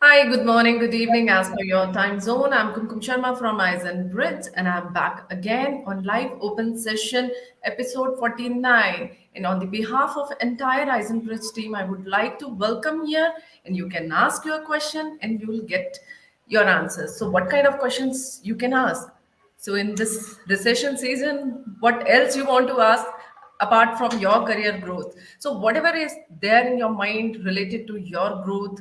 Hi, good morning, good evening, as per your time zone. I'm Kumkum Sharma from Eisen Bridge, and I'm back again on live open session episode 49. And on the behalf of entire Eisen Bridge team, I would like to welcome here, and you can ask your question, and you will get your answers. So, what kind of questions you can ask? So, in this recession season, what else you want to ask apart from your career growth? So, whatever is there in your mind related to your growth,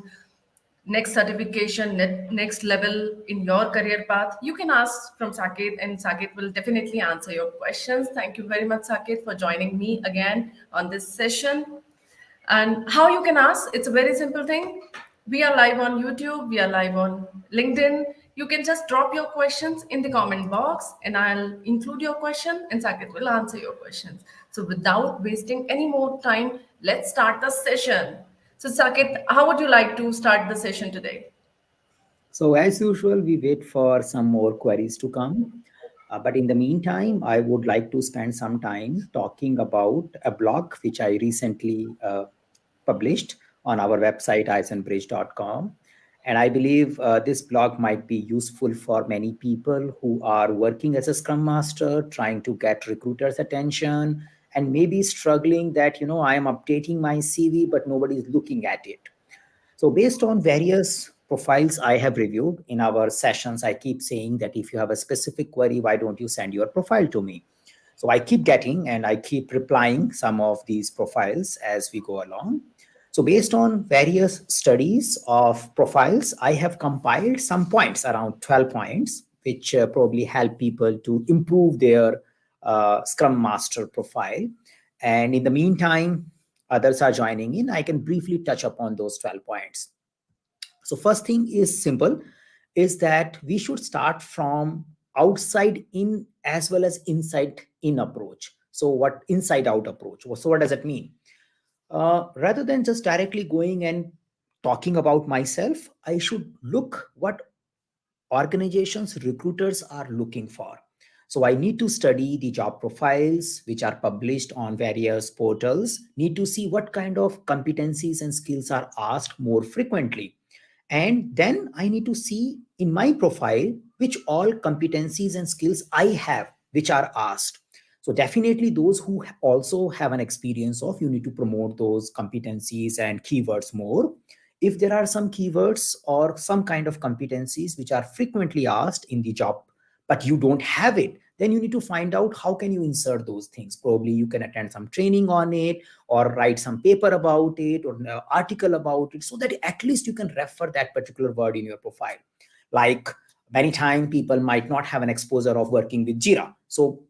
next certification, next level in your career path, you can ask from Saket, and Saket will definitely answer your questions. Thank you very much, Saket, for joining me again on this session. And how you can ask, it's a very simple thing. We are live on YouTube, we are live on LinkedIn. You can just drop your questions in the comment box and I'll include your question and Saket will answer your questions. So without wasting any more time, let's start the session. So Saket, how would you like to start the session today? So, as usual, we wait for some more queries to come. But in the meantime, I would like to spend some time talking about a blog which I recently published on our website, eisenbridge.com. And I believe this blog might be useful for many people who are working as a Scrum Master, trying to get recruiters' attention, and maybe struggling that, I am updating my CV, but nobody is looking at it. So, based on various profiles I have reviewed in our sessions, I keep saying that if you have a specific query, why don't you send your profile to me? So, I keep getting and I keep replying some of these profiles as we go along. So, based on various studies of profiles, I have compiled some points, around 12 points, which probably help people to improve their Scrum Master profile. And in the meantime, others are joining in. I can briefly touch upon those 12 points. So, first thing is simple, is that we should start from outside in as well as inside in approach. So, what inside out approach? So, what does it mean? Rather than just directly going and talking about myself, I should look what organizations recruiters are looking for. So I need to study the job profiles which are published on various portals, need to see what kind of competencies and skills are asked more frequently. And then I need to see in my profile which all competencies and skills I have which are asked. So definitely those who also have an experience of, you need to promote those competencies and keywords more. If there are some keywords or some kind of competencies which are frequently asked in the job, but you don't have it, then you need to find out how can you insert those things. Probably you can attend some training on it or write some paper about it or an article about it, so that at least you can refer that particular word in your profile. Like, many times people might not have an exposure of working with Jira. So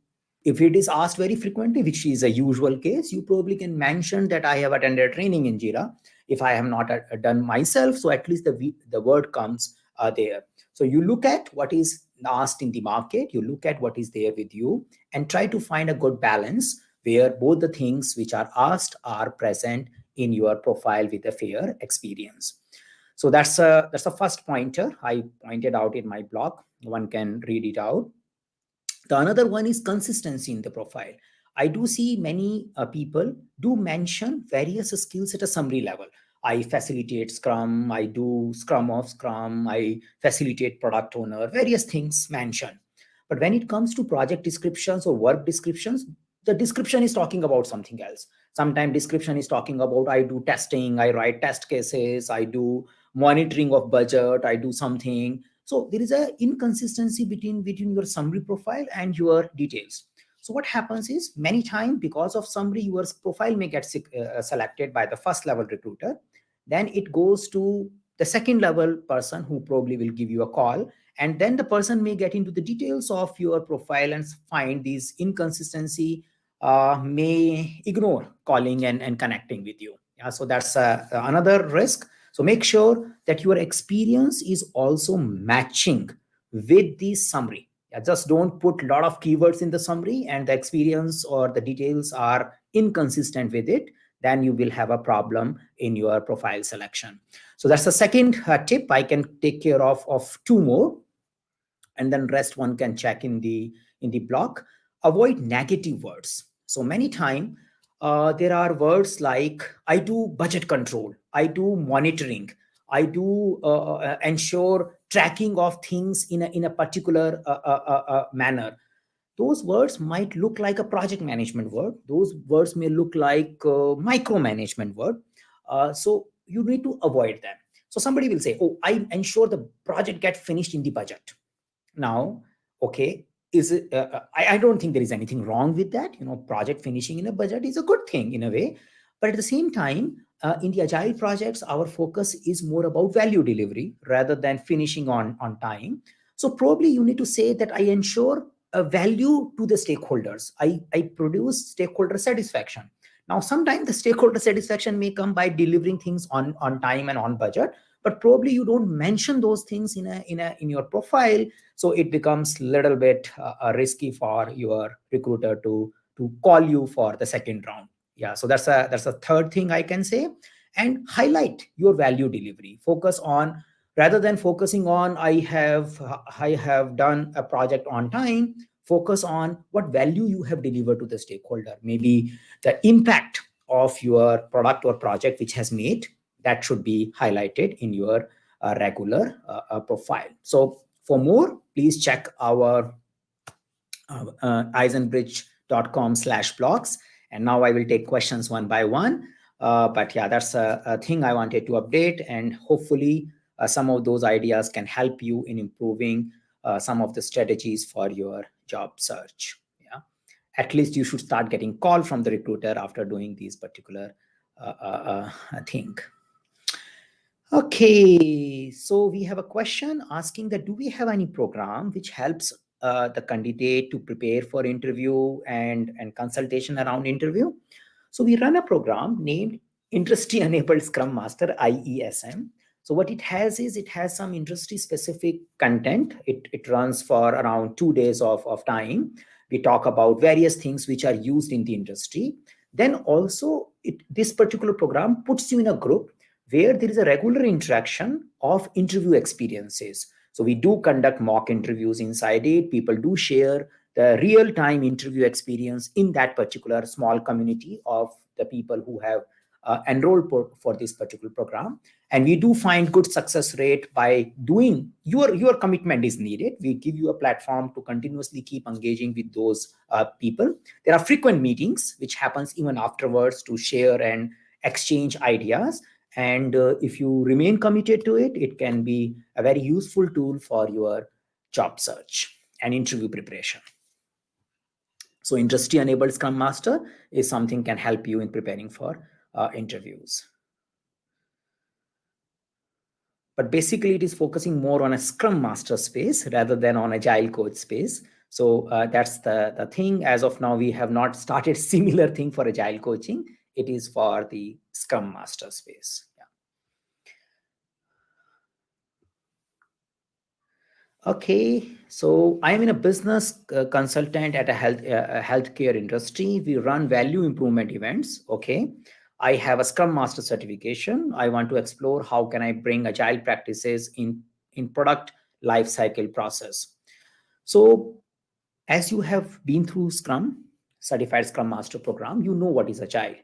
if it is asked very frequently, which is a usual case, you probably can mention that I have attended training in Jira. If I have not done myself, so at least the word comes there. So you look at what is asked in the market, you look at what is there with you, and try to find a good balance where both the things which are asked are present in your profile with a fair experience. So that's a first pointer I pointed out in my blog. One can read it out. The another one is consistency in the profile. I do see many people do mention various skills at a summary level. I facilitate Scrum, I do Scrum of Scrum, I facilitate product owner, various things mentioned. But when it comes to project descriptions or work descriptions, the description is talking about something else. Sometimes description is talking about I do testing, I write test cases, I do monitoring of budget, I do something. So there is a inconsistency between your summary profile and your details. So what happens is, many times because of summary, your profile may get selected by the first level recruiter. Then it goes to the second level person who probably will give you a call, and then the person may get into the details of your profile and find these inconsistency, may ignore calling and connecting with you. Yeah, so that's another risk. So make sure that your experience is also matching with the summary. Yeah, just don't put a lot of keywords in the summary and the experience or the details are inconsistent with it. Then you will have a problem in your profile selection. So that's the second tip. I can take care of two more, and then rest one can check in the blog. Avoid negative words. So many time there are words like I do budget control, I do monitoring, I do ensure tracking of things in a particular manner. Those words might look like a project management word. Those words may look like micromanagement word. So you need to avoid them. So somebody will say, oh, I ensure the project get finished in the budget. Now, okay, is it I don't think there is anything wrong with that. Project finishing in a budget is a good thing in a way. But at the same time, in the agile projects, our focus is more about value delivery rather than finishing on time. So probably you need to say that I ensure a value to the stakeholders. I produce stakeholder satisfaction. Now, sometimes the stakeholder satisfaction may come by delivering things on time and on budget, but probably you don't mention those things in your profile, so it becomes a little bit risky for your recruiter to call you for the second round. Yeah, so that's a third thing I can say. And highlight your value delivery. Focus on, rather than focusing on I have done a project on time, focus on what value you have delivered to the stakeholder. Maybe the impact of your product or project which has made, that should be highlighted in your regular profile. So for more, please check our eisenbridge.com/blogs. And now I will take questions one by one. But yeah, that's a thing I wanted to update. And hopefully some of those ideas can help you in improving some of the strategies for your job search. Yeah, at least you should start getting call from the recruiter after doing these particular thing. Okay, so we have a question asking that do we have any program which helps the candidate to prepare for interview and consultation around interview? So we run a program named Industry Enabled Scrum Master, IESM. So what it has is it has some industry specific content. It runs for around 2 days of time. We talk about various things which are used in the industry. Then also this particular program puts you in a group where there is a regular interaction of interview experiences. So we do conduct mock interviews inside it. People do share the real-time interview experience in that particular small community of the people who have enrolled for this particular program. And we do find good success rate by doing your commitment is needed. We give you a platform to continuously keep engaging with those people. There are frequent meetings which happens even afterwards to share and exchange ideas. And if you remain committed to it, it can be a very useful tool for your job search and interview preparation. So industry enabled Scrum Master is something can help you in preparing for interviews. But basically it is focusing more on a Scrum Master space rather than on Agile coach space. So that's the thing. As of now, we have not started similar thing for Agile coaching. It is for the Scrum Master space. Okay, so I am in a business consultant at a healthcare industry. We run value improvement events. Okay, I have a Scrum Master certification. I want to explore how can I bring agile practices in product lifecycle process. So, as you have been through Scrum, Certified Scrum Master program, you know what is agile.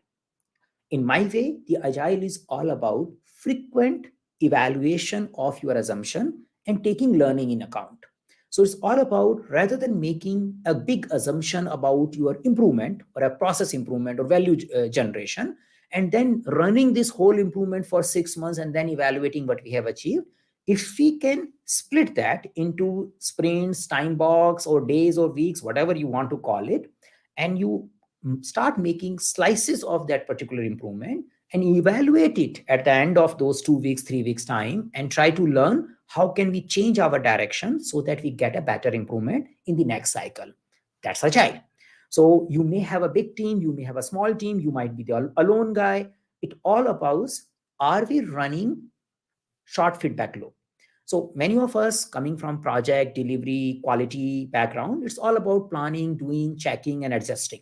In my way, the agile is all about frequent evaluation of your assumption and taking learning in account. So it's all about, rather than making a big assumption about your improvement or a process improvement or value generation, and then running this whole improvement for 6 months and then evaluating what we have achieved, if we can split that into sprints, time box, or days or weeks, whatever you want to call it, and you start making slices of that particular improvement and evaluate it at the end of those 2 weeks, 3 weeks time, and try to learn how can we change our direction so that we get a better improvement in the next cycle. That's agile. So you may have a big team, you may have a small team, you might be the alone guy. It all about, are we running short feedback loop? So many of us coming from project delivery quality background, it's all about planning, doing, checking, and adjusting.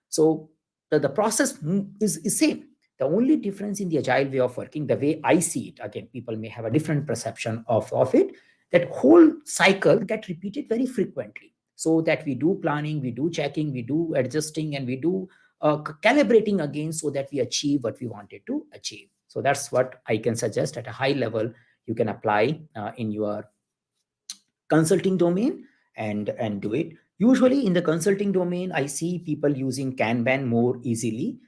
So the process is same. The only difference in the agile way of working, the way I see it, again, people may have a different perception of it, that whole cycle get repeated very frequently. So that we do planning, we do checking, we do adjusting, and we do calibrating again so that we achieve what we wanted to achieve. So that's what I can suggest at a high level you can apply in your consulting domain and do it. Usually in the consulting domain, I see people using Kanban more easily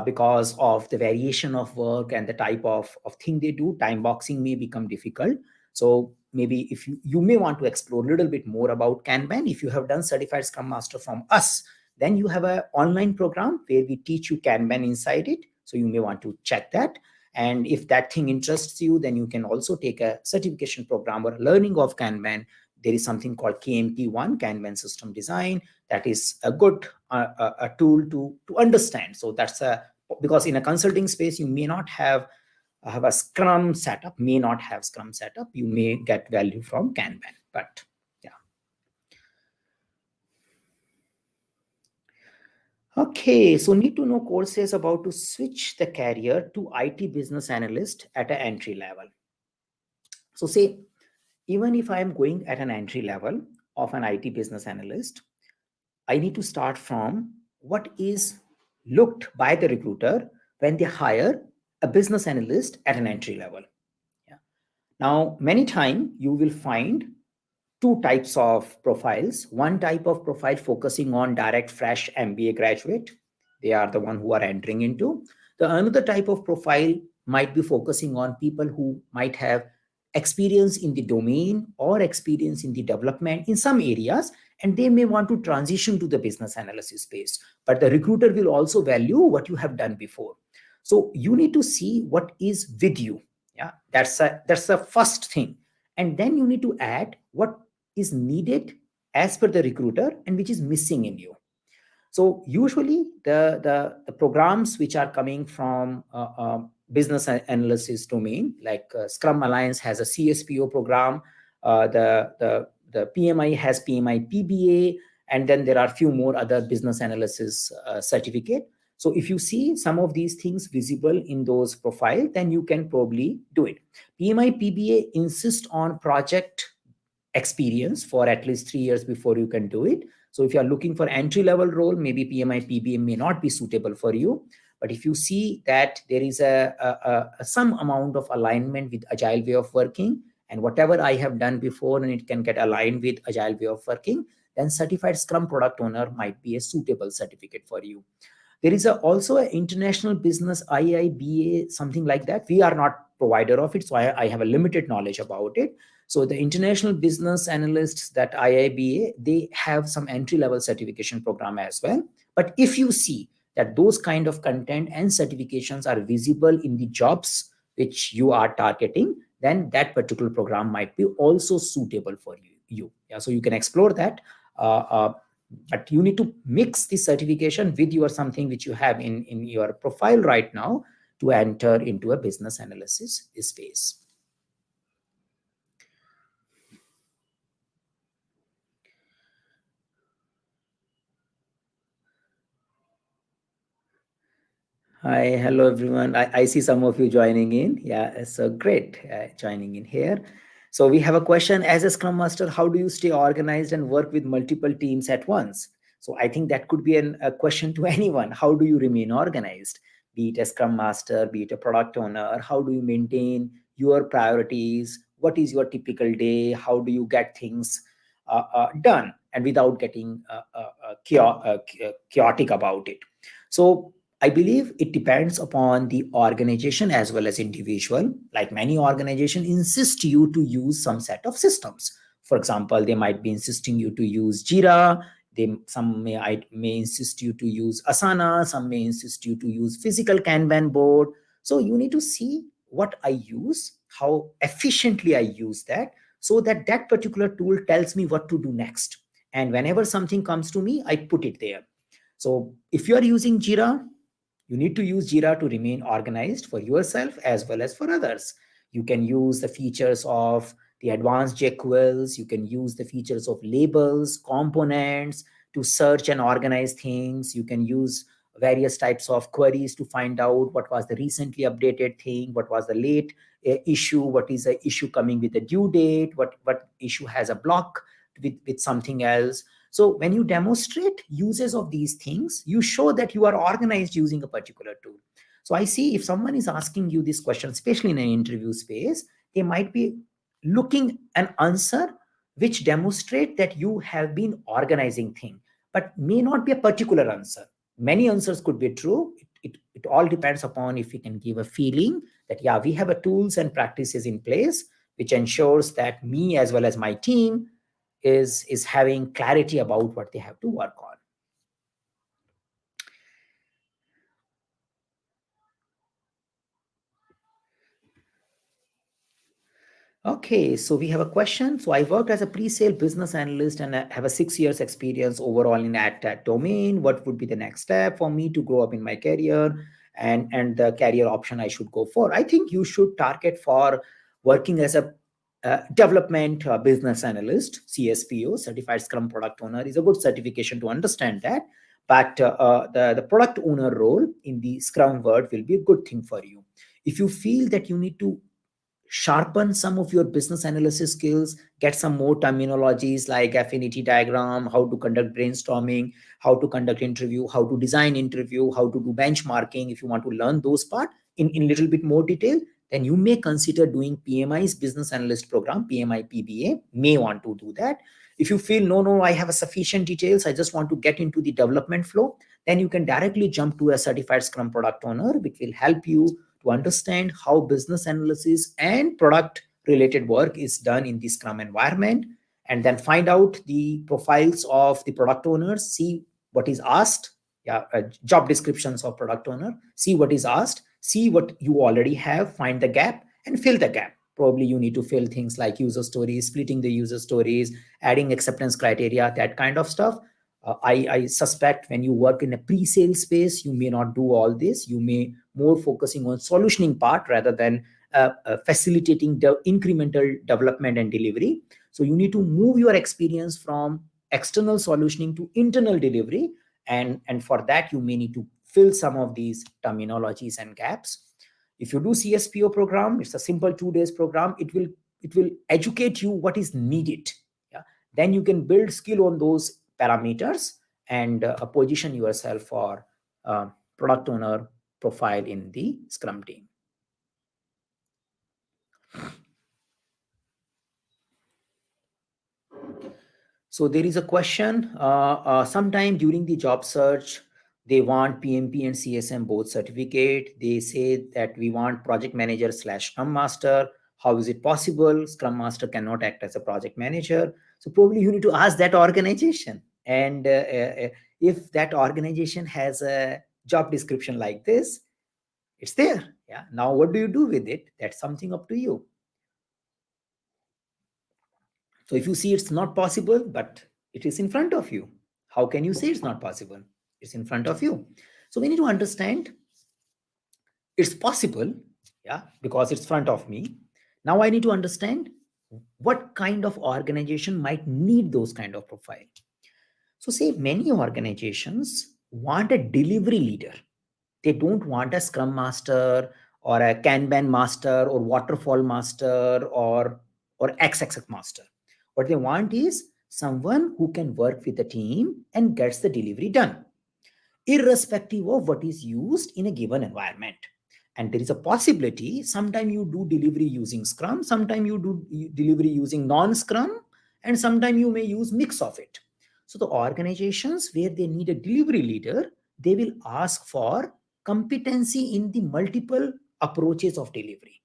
because of the variation of work and the type of thing they do. Time boxing may become difficult. So maybe if you may want to explore a little bit more about Kanban. If you have done certified Scrum Master from us, then you have an online program where we teach you Kanban inside it. So you may want to check that. And if that thing interests you, then you can also take a certification program or learning of Kanban. There is something called KMP1, Kanban System Design. That is a good a tool to understand. So that's because in a consulting space, you may not have a Scrum setup, may not have Scrum setup. You may get value from Kanban, but yeah. Okay, so need to know courses about to switch the career to IT business analyst at an entry level. So say, even if I am going at an entry level of an IT business analyst, I need to start from what is looked by the recruiter when they hire a business analyst at an entry level. Yeah. Now, many times you will find two types of profiles. One type of profile focusing on direct fresh MBA graduate. They are the one who are entering into. The another type of profile might be focusing on people who might have experience in the domain or experience in the development in some areas, and they may want to transition to the business analysis space. But the recruiter will also value what you have done before. So you need to see what is with you. Yeah, that's the first thing. And then you need to add what is needed as per the recruiter and which is missing in you. So usually the programs which are coming from business analysis domain, like Scrum Alliance has a CSPO program, the PMI has PMI PBA, and then there are few more other business analysis certificate. So if you see some of these things visible in those profile, then you can probably do it. PMI PBA insists on project experience for at least 3 years before you can do it. So if you are looking for entry level role, maybe PMI PBA may not be suitable for you. But if you see that there is some amount of alignment with agile way of working, and whatever I have done before and it can get aligned with agile way of working, then certified Scrum product owner might be a suitable certificate for you. There is also an international business IIBA, something like that. We are not provider of it, so I have a limited knowledge about it. So the international business analysts, that IIBA, they have some entry level certification program as well. But if you see that those kind of content and certifications are visible in the jobs which you are targeting, then that particular program might be also suitable for you. Yeah, so you can explore that. But you need to mix the certification with your something which you have in your profile right now to enter into a business analysis space. Hi, hello everyone. I see some of you joining in. Yeah, so great joining in here. So we have a question: as a Scrum Master, how do you stay organized and work with multiple teams at once? So I think that could be a question to anyone. How do you remain organized? Be it a Scrum Master, be it a product owner, how do you maintain your priorities? What is your typical day? How do you get things done and without getting chaotic about it? So I believe it depends upon the organization as well as individual. Like many organizations insist you to use some set of systems. For example, they might be insisting you to use Jira. Some may insist you to use Asana. Some may insist you to use physical Kanban board. So you need to see what I use, how efficiently I use that, so that that particular tool tells me what to do next. And whenever something comes to me, I put it there. So if you are using Jira, you need to use Jira to remain organized for yourself as well as for others. You can use the features of the advanced JQuils. You can use the features of labels, components to search and organize things. You can use various types of queries to find out what was the recently updated thing, what was the late issue, what is the issue coming with the due date, what issue has a block with something else. So when you demonstrate uses of these things, you show that you are organized using a particular tool. So I see if someone is asking you this question, especially in an interview space, they might be looking an answer which demonstrate that you have been organizing thing, but may not be a particular answer. Many answers could be true. It all depends upon if we can give a feeling that, yeah, we have a tools and practices in place, which ensures that me as well as my team is having clarity about what they have to work on. Okay, so we have a question. So I worked as a pre-sale business analyst and I have a 6 years experience overall in that domain. What would be the next step for me to grow up in my career, and the career option I should go for? I think you should target for working as a development business analyst, CSPO, Certified Scrum Product Owner, is a good certification to understand that. But the product owner role in the Scrum world will be a good thing for you. If you feel that you need to sharpen some of your business analysis skills, get some more terminologies like affinity diagram, how to conduct brainstorming, how to conduct interview, how to design interview, how to do benchmarking. If you want to learn those part in little bit more detail, then you may consider doing PMI's business analyst program, PMI PBA, may want to do that. If you feel, no, I have a sufficient details, I just want to get into the development flow, then you can directly jump to a certified Scrum product owner, which will help you to understand how business analysis and product related work is done in the Scrum environment, and then find out the profiles of the product owners, see what is asked, job descriptions of product owner, see what is asked, see what you already have, find the gap and fill the gap. Probably you need to fill things like user stories, splitting the user stories, adding acceptance criteria, that kind of stuff. I suspect when you work in a pre-sale space, you may not do all this. You may more focusing on solutioning part rather than facilitating the incremental development and delivery. So you need to move your experience from external solutioning to internal delivery. And for that, you may need to fill some of these terminologies and gaps. If you do CSPO program, it's a simple 2 days program. It will educate you what is needed. Yeah. Then you can build skill on those parameters and position yourself for product owner profile in the Scrum team. So there is a question, sometime during the job search, they want PMP and CSM both certificate. They say that we want project manager / Scrum Master. How is it possible? Scrum Master cannot act as a project manager. So probably you need to ask that organization. And if that organization has a job description like this, it's there. Yeah. Now, what do you do with it? That's something up to you. So if you see it's not possible, but it is in front of you, how can you say it's not possible? It's in front of you. So we need to understand it's possible, yeah, because it's front of me. Now I need to understand what kind of organization might need those kind of profile. So say many organizations want a delivery leader. They don't want a Scrum Master or a Kanban Master or Waterfall Master or XXX Master. What they want is someone who can work with the team and gets the delivery done, irrespective of what is used in a given environment. And there is a possibility, sometime you do delivery using Scrum, sometime you do delivery using non-Scrum, and sometime you may use mix of it. So the organizations where they need a delivery leader, they will ask for competency in the multiple approaches of delivery.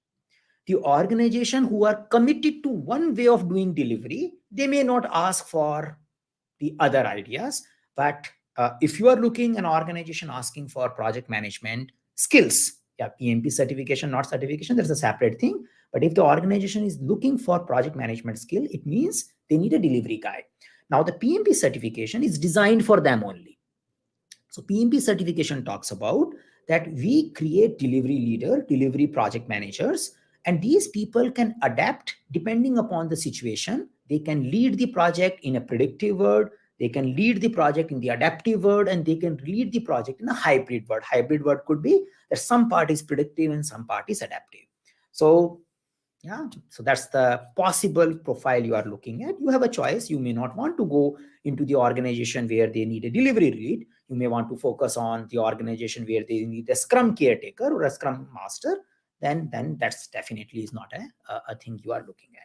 The organization who are committed to one way of doing delivery, they may not ask for the other ideas. But if you are looking an organization asking for project management skills, yeah, PMP certification, not certification, there's a separate thing. But if the organization is looking for project management skill, it means they need a delivery guy. Now the PMP certification is designed for them only. So PMP certification talks about that we create delivery leader, delivery project managers, and these people can adapt depending upon the situation. They can lead the project in a predictive world, they can lead the project in the adaptive world, and they can lead the project in a hybrid world. Hybrid world could be that some part is predictive and some part is adaptive. So Yeah, so that's the possible profile you are looking at. You have a choice. You may not want to go into the organization where they need a delivery lead. You may want to focus on the organization where they need a scrum caretaker or a scrum master. Then that's definitely is not a thing you are looking at.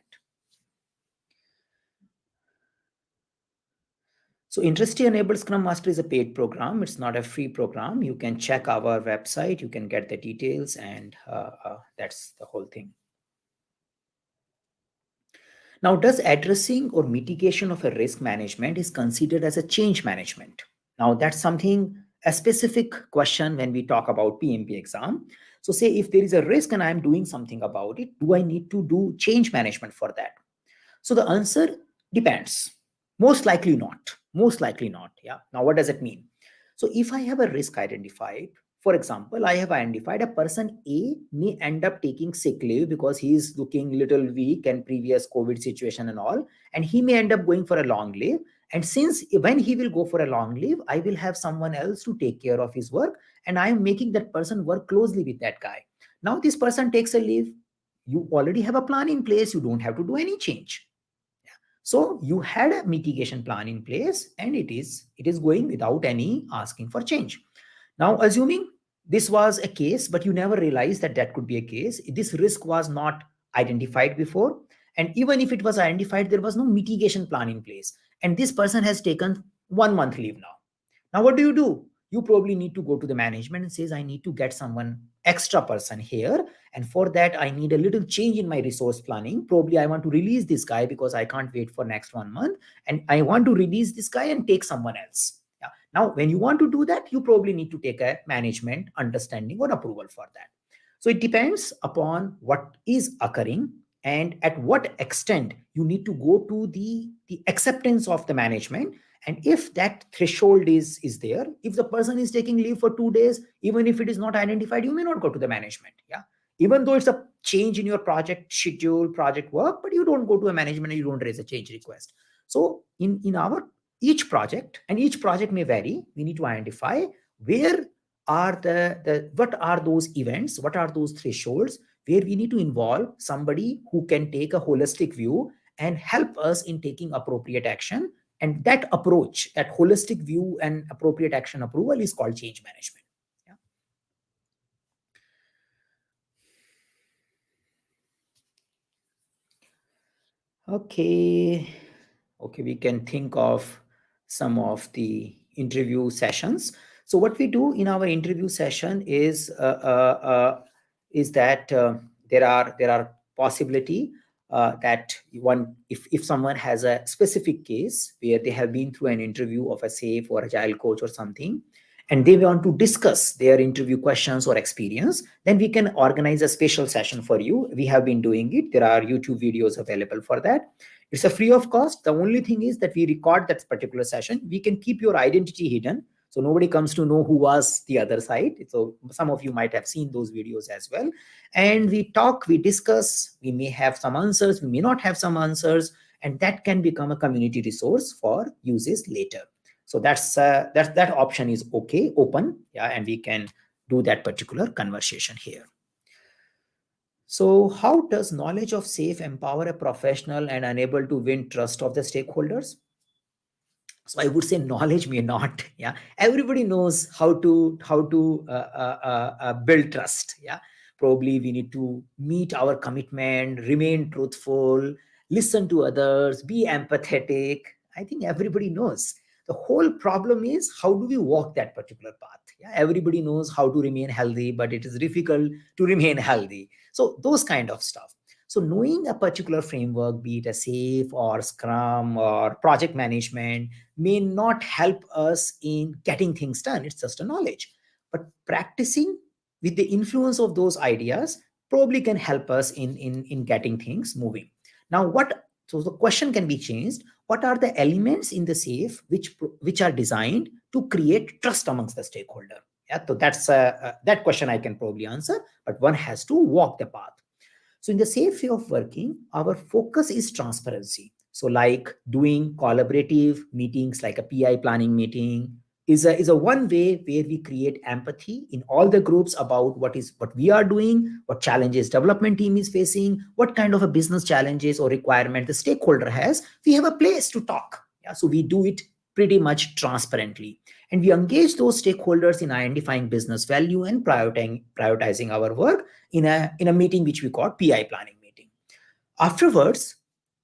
So Industry Enabled Scrum Master is a paid program. It's not a free program. You can check our website. You can get the details, and that's the whole thing. Now, does addressing or mitigation of a risk management is considered as a change management? Now, that's something, a specific question when we talk about PMP exam. So say if there is a risk and I'm doing something about it, do I need to do change management for that? So the answer depends. Most likely not. Most likely not. Yeah. Now, what does it mean? So if I have a risk identified, for example, I have identified a person A may end up taking sick leave because he is looking little weak and previous COVID situation and all, and he may end up going for a long leave. And since when he will go for a long leave, I will have someone else to take care of his work, and I am making that person work closely with that guy. Now this person takes a leave. You already have a plan in place. You don't have to do any change. So you had a mitigation plan in place, and it is going without any asking for change. Now, assuming this was a case, but you never realized that that could be a case, this risk was not identified before. And even if it was identified, there was no mitigation plan in place. And this person has taken 1 month leave now. Now, what do? You probably need to go to the management and says, I need to get someone extra person here. And for that, I need a little change in my resource planning. Probably I want to release this guy because I can't wait for next 1 month. And I want to release this guy and take someone else. Yeah. Now, when you want to do that, you probably need to take a management understanding or approval for that. So it depends upon what is occurring and at what extent you need to go to the acceptance of the management. And if that threshold is there, if the person is taking leave for 2 days, even if it is not identified, you may not go to the management. Yeah, even though it's a change in your project schedule, project work, but you don't go to a management and you don't raise a change request. So in our each project, and each project may vary, we need to identify where are the what are those events, what are those thresholds where we need to involve somebody who can take a holistic view and help us in taking appropriate action. And that approach, that holistic view and appropriate action approval, is called change management. Yeah. Okay. Okay, we can think of some of the interview sessions. So what we do in our interview session is that there are possibility that one, if someone has a specific case where they have been through an interview of a safe or agile coach or something, and they want to discuss their interview questions or experience, then we can organize a special session for you. We have been doing it. There are YouTube videos available for that. It's a free of cost. The only thing is that we record that particular session. We can keep your identity hidden, so nobody comes to know who was the other side. So some of you might have seen those videos as well. And we talk, we discuss, we may have some answers, we may not have some answers, and that can become a community resource for uses later. So that option is okay, open. Yeah, and we can do that particular conversation here. So how does knowledge of SAFe empower a professional and enable to win trust of the stakeholders? So I would say knowledge may not. Yeah, everybody knows how to build trust. Yeah, probably we need to meet our commitment, remain truthful, listen to others, be empathetic. I think everybody knows. The whole problem is how do we walk that particular path? Yeah, everybody knows how to remain healthy, but it is difficult to remain healthy. So those kind of stuff. So knowing a particular framework, be it a SAFe or Scrum or project management, may not help us in getting things done. It's just a knowledge. But practicing with the influence of those ideas probably can help us in getting things moving. Now, so the question can be changed. What are the elements in the SAFe which are designed to create trust amongst the stakeholder? Yeah, so that question I can probably answer, but one has to walk the path. So in the SAFe way of working, our focus is transparency. So like doing collaborative meetings like a PI planning meeting, is a one way where we create empathy in all the groups about what we are doing, what challenges development team is facing, what kind of a business challenges or requirement the stakeholder has. We have a place to talk. Yeah, so we do it pretty much transparently, and we engage those stakeholders in identifying business value and prioritizing our work in a meeting which we call PI planning meeting. Afterwards,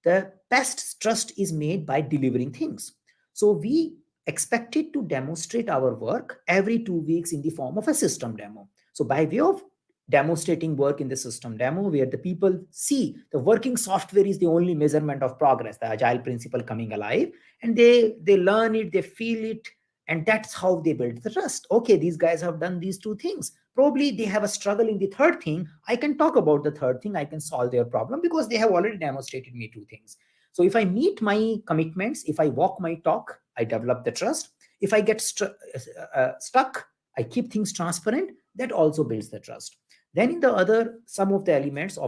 the best trust is made by delivering things. So we expected to demonstrate our work every 2 weeks in the form of a system demo. So by way of demonstrating work in the system demo, where the people see the working software is the only measurement of progress, the agile principle coming alive, and they learn it, they feel it, and that's how they build the trust. Okay, these guys have done these two things. Probably they have a struggle in the third thing. I can talk about the third thing. I can solve their problem because they have already demonstrated me two things. So if I meet my commitments, if I walk my talk, I develop the trust. If I get stuck, I keep things transparent. That also builds the trust. Then in the some of the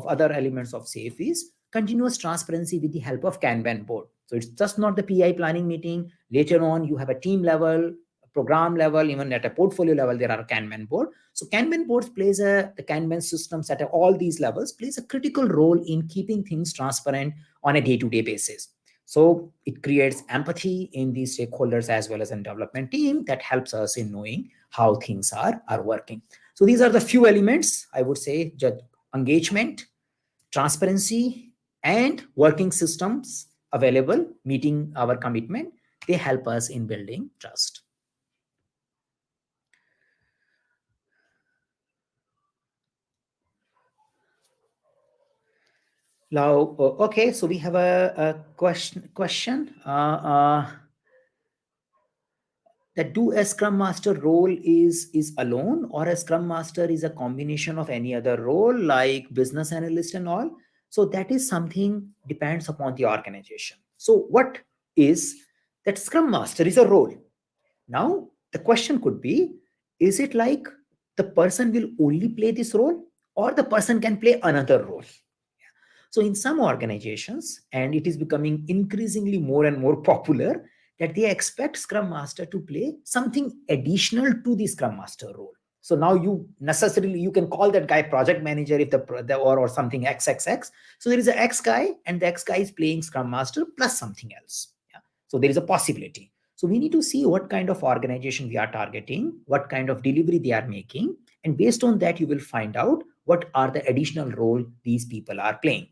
other elements of SAFE is continuous transparency with the help of Kanban board. So it's just not the PI planning meeting. Later on, you have a team level, program level, even at a portfolio level, there are Kanban board. So Kanban boards the Kanban systems at all these levels plays a critical role in keeping things transparent on a day-to-day basis. So it creates empathy in the stakeholders as well as in development team that helps us in knowing how things are working. So these are the few elements, I would say: engagement, transparency, and working systems available, meeting our commitment. They help us in building trust. Now, okay, so we have a question. That do a Scrum Master role is alone, or a Scrum Master is a combination of any other role like business analyst and all? So that is something depends upon the organization. So what is that Scrum Master is a role. Now the question could be, is it like the person will only play this role, or the person can play another role? So in some organizations, and it is becoming increasingly more and more popular, that they expect Scrum Master to play something additional to the Scrum Master role. So now you can call that guy project manager if or something XXX. So there is an X guy, and the X guy is playing Scrum Master plus something else. Yeah. So there is a possibility. So we need to see what kind of organization we are targeting, what kind of delivery they are making, and based on that, you will find out what are the additional role these people are playing.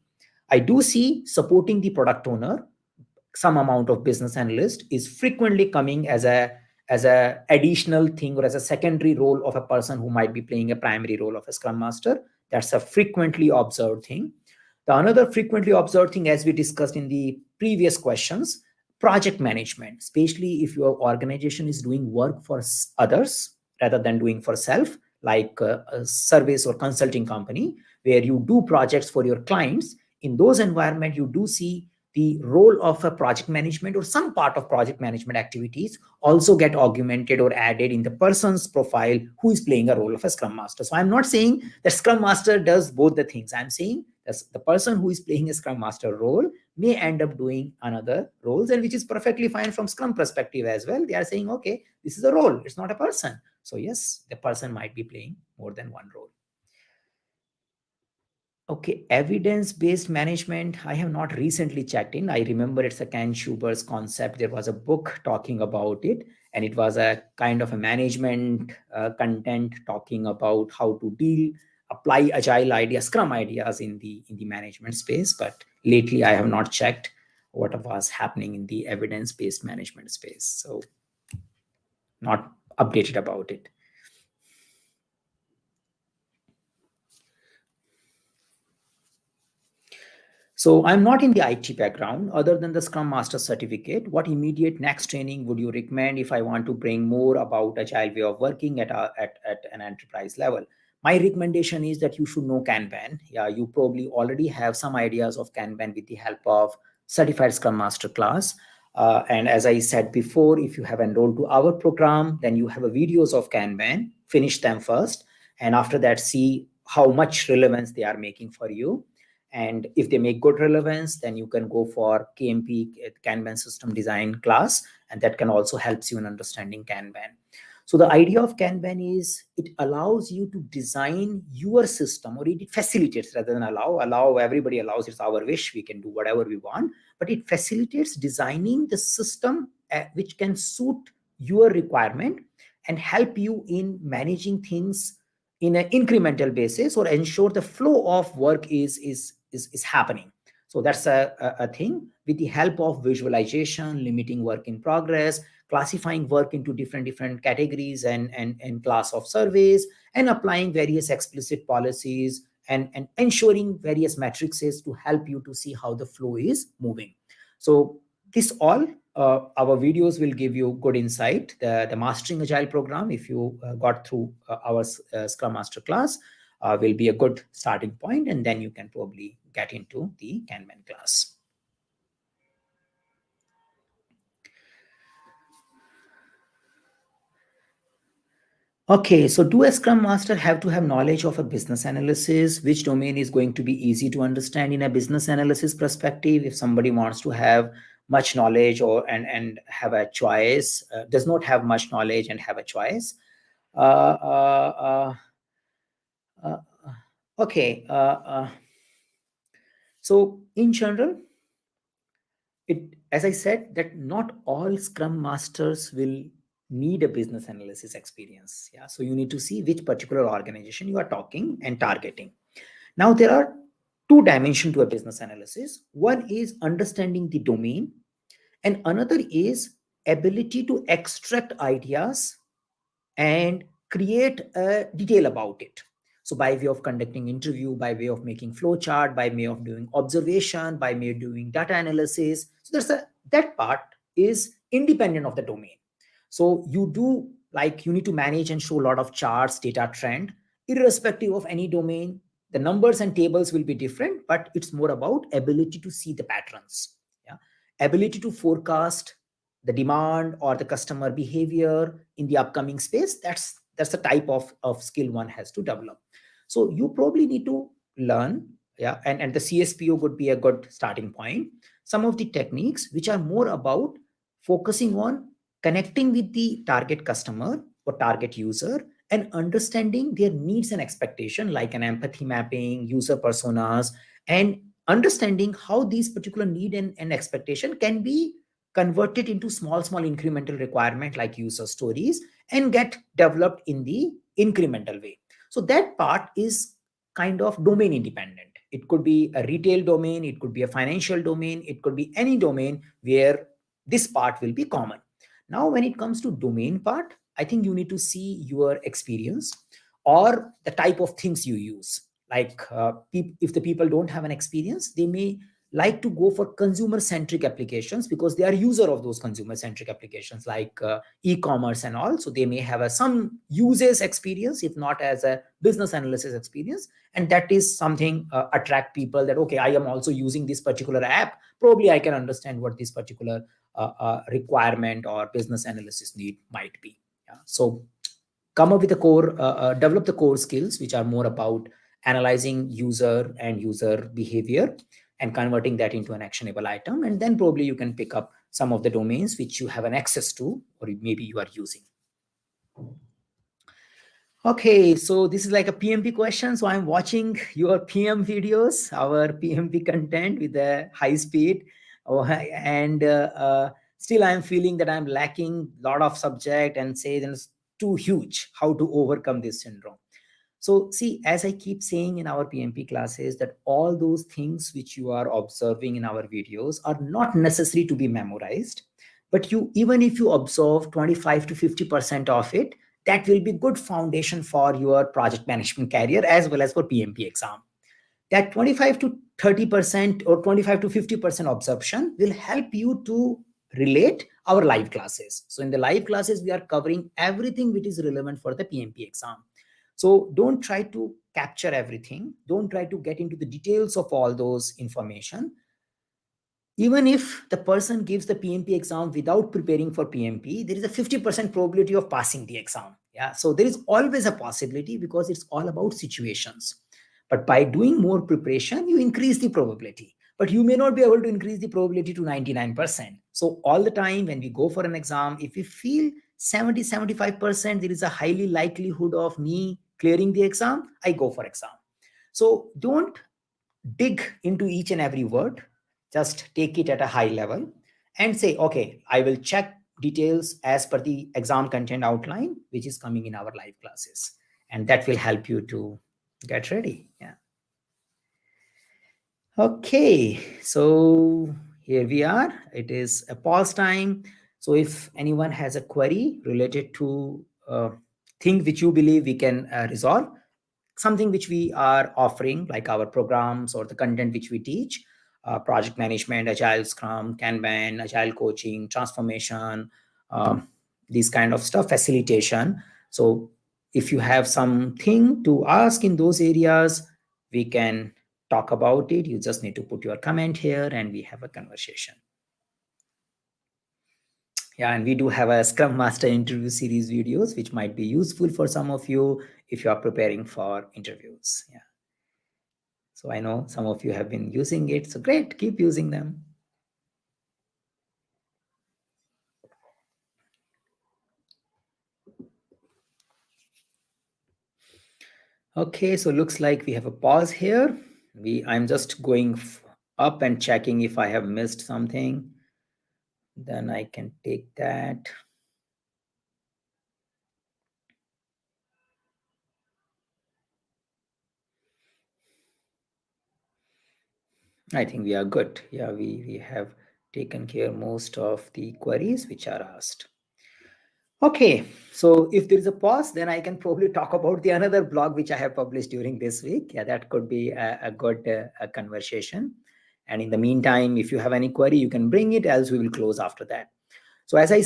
I do see supporting the product owner. Some amount of business analyst is frequently coming as a additional thing or as a secondary role of a person who might be playing a primary role of a Scrum Master. That's a frequently observed thing. The another frequently observed thing, as we discussed in the previous questions, project management, especially if your organization is doing work for others rather than doing for self, like a service or consulting company, where you do projects for your clients. In those environments, you do see the role of a project management or some part of project management activities also get augmented or added in the person's profile who is playing a role of a Scrum Master. So I'm not saying that Scrum Master does both the things. I'm saying that the person who is playing a Scrum Master role may end up doing another roles, and which is perfectly fine from Scrum perspective as well. They are saying, okay, this is a role, it's not a person. So yes, the person might be playing more than one role. Okay, evidence-based management, I have not recently checked in. I remember it's a Ken Schuber's concept. There was a book talking about it, and it was a kind of a management content talking about how to apply agile ideas, Scrum ideas in the management space. But lately, I have not checked what was happening in the evidence-based management space. So not updated about it. So I'm not in the IT background other than the Scrum Master certificate. What immediate next training would you recommend if I want to bring more about agile way of working at an enterprise level? My recommendation is that you should know Kanban. Yeah, you probably already have some ideas of Kanban with the help of certified Scrum Master class. And as I said before, if you have enrolled to our program, then you have a videos of Kanban, finish them first. And after that, see how much relevance they are making for you. And if they make good relevance, then you can go for KMP, Kanban System Design class, and that can also helps you in understanding Kanban. So the idea of Kanban is it allows you to design your system, or it facilitates rather than allow, everybody allows, it's our wish, we can do whatever we want, but it facilitates designing the system which can suit your requirement and help you in managing things in an incremental basis, or ensure the flow of work is happening. So that's a thing with the help of visualization, limiting work in progress, classifying work into different categories and class of surveys, and applying various explicit policies, and ensuring various matrices to help you to see how the flow is moving. So this all, our videos will give you good insight. The Mastering Agile program, if you got through our Scrum Master class, will be a good starting point, and then you can probably get into the Kanban class. Okay, so do a Scrum Master have to have knowledge of a business analysis? Which domain is going to be easy to understand in a business analysis perspective? If somebody wants to have much knowledge and have a choice, does not have much knowledge and have a choice. Okay, so in general, as I said, that not all Scrum Masters will need a business analysis experience. Yeah, so you need to see which particular organization you are talking and targeting. Now, there are two dimensions to a business analysis. One is understanding the domain, and another is ability to extract ideas and create a detail about it. So by way of conducting interview, by way of making flow chart, by way of doing observation, by way of doing data analysis. So that part is independent of the domain. So you need to manage and show a lot of charts, data trend, irrespective of any domain. The numbers and tables will be different, but it's more about ability to see the patterns. Yeah, ability to forecast the demand or the customer behavior in the upcoming space. That's the type of skill one has to develop. So you probably need to learn, yeah, and the CSPO would be a good starting point. Some of the techniques which are more about focusing on connecting with the target customer or target user and understanding their needs and expectation, like an empathy mapping, user personas, and understanding how these particular need and expectation can be converted into small incremental requirement like user stories and get developed in the incremental way. So that part is kind of domain independent. It could be a retail domain, it could be a financial domain, it could be any domain where this part will be common. Now, when it comes to domain part, I think you need to see your experience or the type of things you use. Like if the people don't have an experience, they may like to go for consumer centric applications because they are user of those consumer centric applications like e-commerce and all. So they may have some uses experience, if not as a business analysis experience, and that is something attract people that, okay, I am also using this particular app, probably I can understand what this particular requirement or business analysis need might be. Yeah. So come up with a core, develop the core skills which are more about analyzing user and user behavior and converting that into an actionable item. And then probably you can pick up some of the domains which you have an access to, or maybe you are using. Okay, so this is like a PMP question. So I'm watching your PM videos, our PMP content with a high speed. And still I'm feeling that I'm lacking a lot of subject and say it's too huge. How to overcome this syndrome? So see, as I keep saying in our PMP classes, that all those things which you are observing in our videos are not necessary to be memorized, but even if you observe 25 to 50% of it, that will be good foundation for your project management career as well as for PMP exam. That 25 to 30% or 25 to 50% absorption will help you to relate our live classes. So in the live classes, we are covering everything which is relevant for the PMP exam. So don't try to capture everything. Don't try to get into the details of all those information. Even if the person gives the PMP exam without preparing for PMP, there is a 50% probability of passing the exam. Yeah. So there is always a possibility because it's all about situations. But by doing more preparation, you increase the probability. But you may not be able to increase the probability to 99%. So all the time when we go for an exam, if we feel 70, 75%, there is a highly likelihood of me clearing the exam, I go for exam. So don't dig into each and every word. Just take it at a high level and say, okay, I will check details as per the exam content outline, which is coming in our live classes. And that will help you to get ready. Yeah. Okay, so here we are. It is a pause time. So if anyone has a query related to thing which you believe we can resolve, something which we are offering, like our programs or the content which we teach, project management, agile, scrum, kanban, agile coaching, transformation, these kind of stuff, facilitation. So if you have something to ask in those areas, we can talk about it. You just need to put your comment here and we have a conversation. Yeah, and we do have a Scrum Master interview series videos, which might be useful for some of you if you are preparing for interviews. Yeah. So I know some of you have been using it. So great, keep using them. Okay, so looks like we have a pause here. I'm just going up and checking if I have missed something. Then I can take that. I think we are good. Yeah, we have taken care most of the queries which are asked. Okay, so if there is a pause, then I can probably talk about the another blog which I have published during this week. Yeah, that could be a good conversation. And in the meantime, if you have any query, you can bring it, else we will close after that. So as I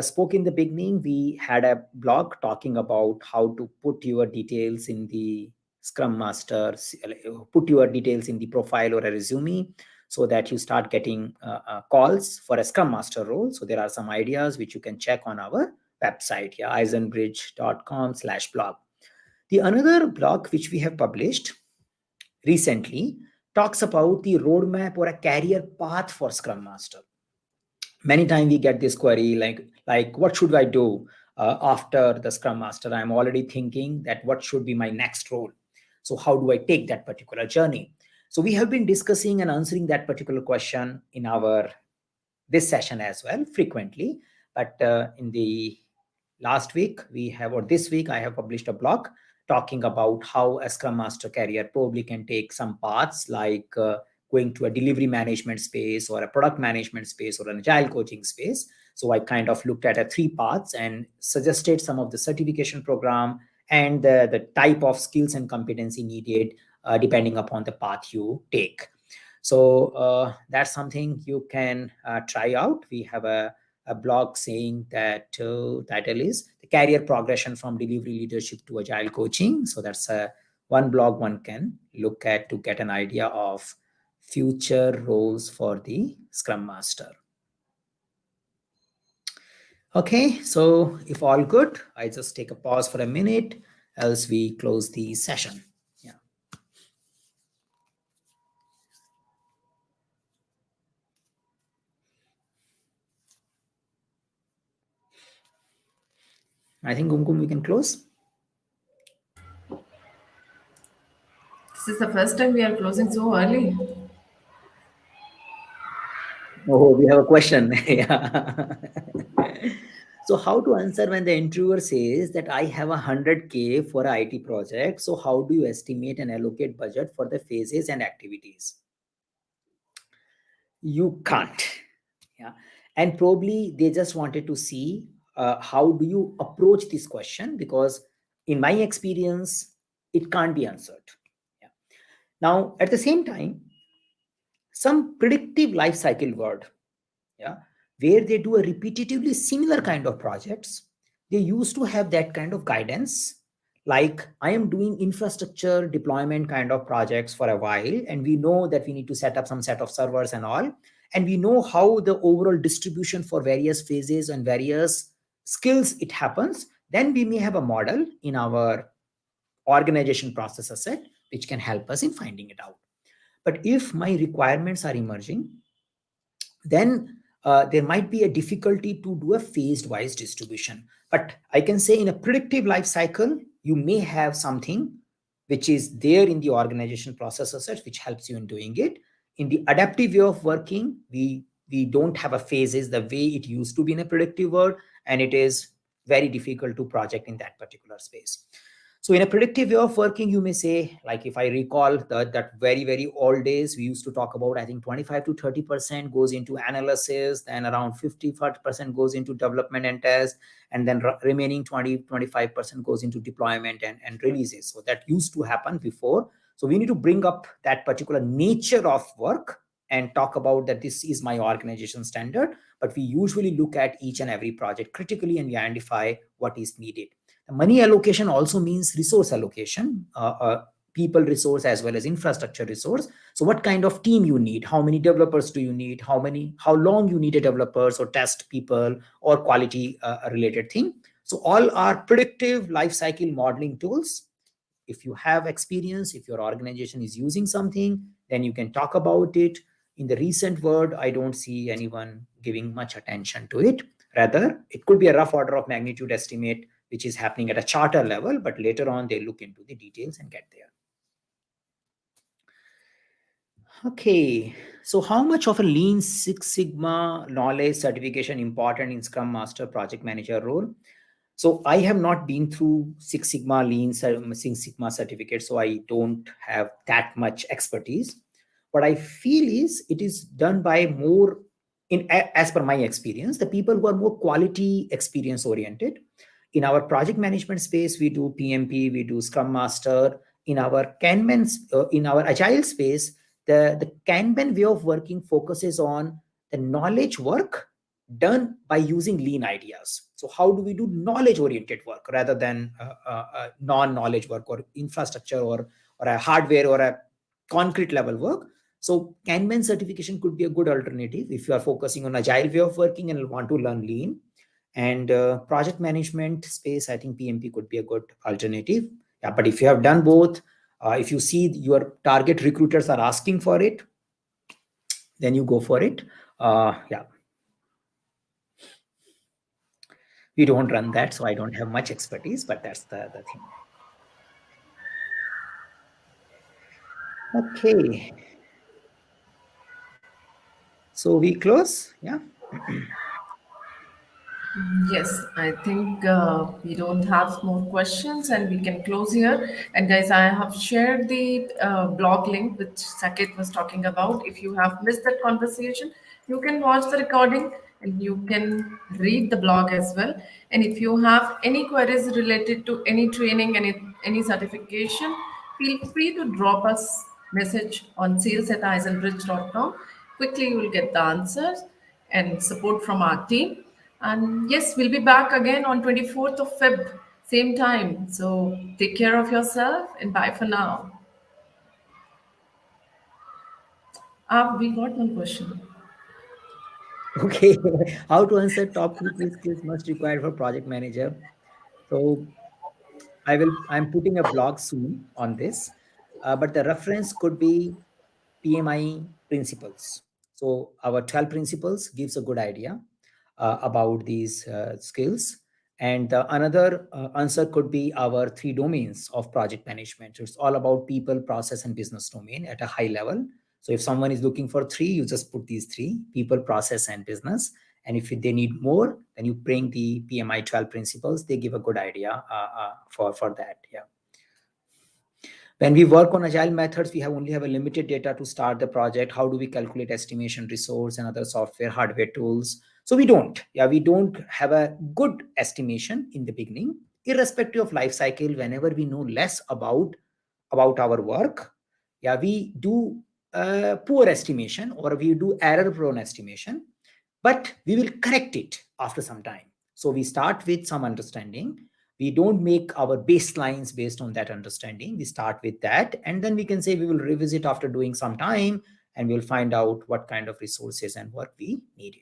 spoke in the beginning, we had a blog talking about how to put your details in the Scrum Master, put your details in the profile or a resume so that you start getting calls for a Scrum Master role. So there are some ideas which you can check on our website, yeah, eisenbridge.com/blog. The another blog which we have published recently talks about the roadmap or a career path for Scrum Master. Many times we get this query like what should I do after the Scrum Master? I'm already thinking that what should be my next role. So how do I take that particular journey? So we have been discussing and answering that particular question in our this session as well frequently. But in the last week or this week, I have published a blog talking about how a Scrum Master career probably can take some paths like going to a delivery management space or a product management space or an agile coaching space. So I kind of looked at 3 paths and suggested some of the certification program and the type of skills and competency needed depending upon the path you take. So that's something you can try out. We have a blog saying that title is the career progression from delivery leadership to agile coaching. So that's one blog one can look at to get an idea of future roles for the Scrum Master. Okay, so if all good, I just take a pause for a minute, else we close the session. Yeah. I think Kumkum, we can close. This is the first time we are closing so early. Oh, we have a question. Yeah. So how to answer when the interviewer says that I have 100K for an IT project? So how do you estimate and allocate budget for the phases and activities? You can't. Yeah. And probably they just wanted to see how do you approach this question, because in my experience, it can't be answered. Yeah. Now, at the same time, some predictive life cycle word, yeah, where they do a repetitively similar kind of projects, they used to have that kind of guidance. Like I am doing infrastructure deployment kind of projects for a while, and we know that we need to set up some set of servers and all, and we know how the overall distribution for various phases and various skills it happens. Then we may have a model in our organization process asset which can help us in finding it out. But if my requirements are emerging, then there might be a difficulty to do a phased wise distribution. But I can say in a predictive life cycle, you may have something which is there in the organization process as such, which helps you in doing it. In the adaptive way of working, we don't have a phases the way it used to be in a predictive world, and it is very difficult to project in that particular space. So in a predictive way of working, you may say, like if I recall that very, very old days, we used to talk about, I think 25 to 30% goes into analysis, then around 50% goes into development and test, and then remaining 25% goes into deployment and releases. So that used to happen before. So we need to bring up that particular nature of work and talk about that this is my organization standard, but we usually look at each and every project critically and we identify what is needed. The money allocation also means resource allocation, people resource as well as infrastructure resource. So what kind of team you need, how many developers do you need, how long you need a developers or test people or quality related thing. So all are predictive life cycle modeling tools. If you have experience, if your organization is using something, then you can talk about it. In the recent world, I don't see anyone giving much attention to it. Rather, it could be a rough order of magnitude estimate, which is happening at a charter level, but later on they look into the details and get there. Okay, so how much of a Lean Six Sigma knowledge certification important in Scrum Master project manager role? So I have not been through Six Sigma Six Sigma certificate, so I don't have that much expertise. What I feel is it is done by more, as per my experience, the people who are more quality experience oriented. In our project management space, we do PMP, we do Scrum Master. In our Kanban, in our agile space, the Kanban way of working focuses on the knowledge work done by using lean ideas. So how do we do knowledge oriented work rather than non-knowledge work or infrastructure or a hardware or a concrete level work? So Kanban certification could be a good alternative if you are focusing on agile way of working and want to learn lean. And project management space, I think PMP could be a good alternative. Yeah, but if you have done both, if you see your target recruiters are asking for it, then you go for it. Yeah. We don't run that, so I don't have much expertise, but that's the thing. Okay. So we close, yeah. Yes, I think we don't have more questions and we can close here. And guys, I have shared the blog link which Saket was talking about. If you have missed that conversation, you can watch the recording and you can read the blog as well. And if you have any queries related to any training, any certification, feel free to drop us message on sales@eisenbridge.com. Quickly, you will get the answers and support from our team. And yes, we'll be back again on 24th of Feb, same time. So take care of yourself and bye for now. We got one question. Okay. How to answer top 3 skills must required for project manager? So I'm putting a blog soon on this, but the reference could be PMI principles. So our 12 principles gives a good idea about these skills. And another answer could be our 3 domains of project management. So it's all about people, process, and business domain at a high level. So if someone is looking for 3, you just put these 3: people, process, and business. And if they need more, then you bring the PMI 12 principles. They give a good idea for that. Yeah. When we work on agile methods, we only have a limited data to start the project. How do we calculate estimation, resource, and other software, hardware tools? So we don't have a good estimation in the beginning, irrespective of life cycle. Whenever we know less about our work, we do poor estimation or we do error prone estimation, but we will correct it after some time. So we start with some understanding. We don't make our baselines based on that understanding. We start with that, and then we can say we will revisit after doing some time, and we'll find out what kind of resources and work we needed.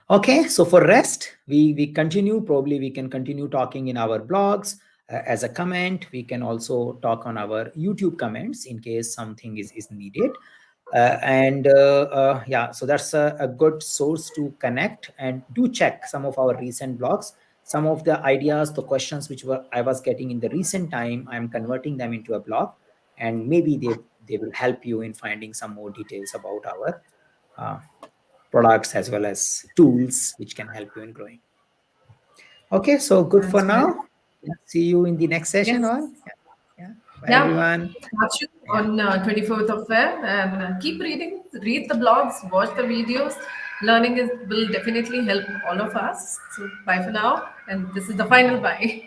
Okay, so for rest, we continue. Probably we can continue talking in our blogs. as a comment. We can also talk on our YouTube comments in case something is needed. And Yeah, so that's a good source to connect, and do check some of our recent blogs. Some of the ideas, the questions which I was getting in the recent time, I'm converting them into a blog, and maybe they will help you in finding some more details about our uh, products as well as tools which can help you in growing. Okay, so good for That's very now. Yeah, see you in the next session. yes. All. Yeah. Yeah. Bye, Yeah, everyone. catch you Yeah. on 24th of Feb and keep reading, read the blogs, watch the videos. Learning will definitely help all of us. So, bye for now. And this is the final bye.